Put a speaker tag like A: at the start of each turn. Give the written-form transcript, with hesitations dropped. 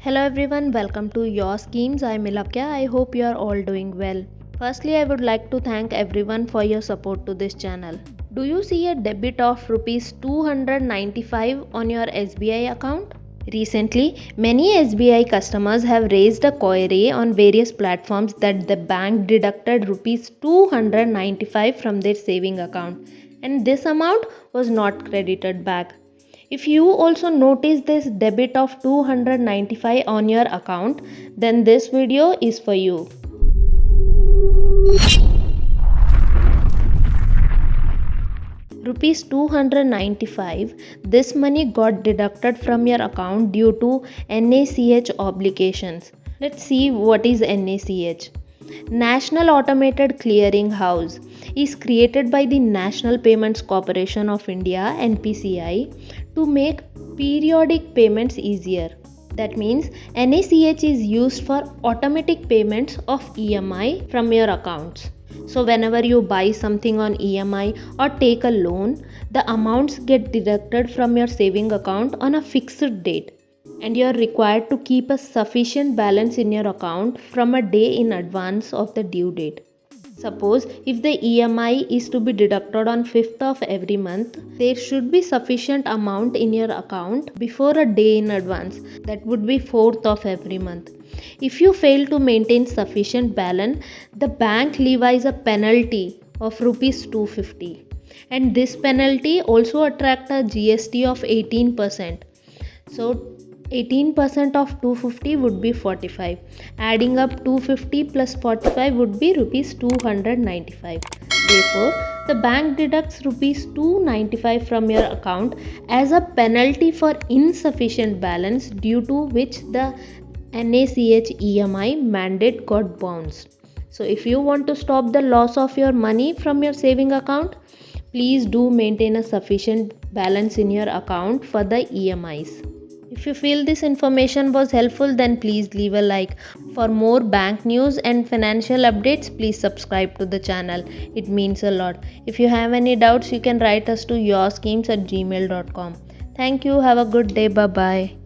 A: Hello everyone, welcome to Your Schemes. I'm Ilakya. I hope you are all doing well. Firstly, I would like to thank everyone for your support to this channel. Do you see a debit of rupees 295 on your SBI account? Recently, many SBI customers have raised a query on various platforms that the bank deducted rupees 295 from their saving account and this amount was not credited back. If you also notice this debit of 295 on your account, then this video is for you. Rupees 295, this money got deducted from your account due to NACH obligations. Let's see what is NACH. National Automated Clearing House is created by the National Payments Corporation of India (NPCI) to make periodic payments easier. That means NACH is used for automatic payments of EMI from your accounts. So whenever you buy something on EMI or take a loan, the amounts get deducted from your saving account on a fixed date. And you are required to keep a sufficient balance in your account from a day in advance of the due date. Suppose if the EMI is to be deducted on 5th of every month, there should be sufficient amount in your account before a day in advance, that would be 4th of every month. If you fail to maintain sufficient balance, the bank levies a penalty of rupees 250 and this penalty also attracts a GST of 18%. So 18% of 250 would be 45. Adding up 250 plus 45 would be rupees 295. Therefore, the bank deducts rupees 295 from your account as a penalty for insufficient balance, due to which the NACH EMI mandate got bounced. So if you want to stop the loss of your money from your saving account, please do maintain a sufficient balance in your account for the EMIs. If you feel this information was helpful, then please leave a like. For more bank news and financial updates, please subscribe to the channel. It means a lot. If you have any doubts, you can write us to yourschemes@gmail.com. Thank you. Have a good day. Bye-bye.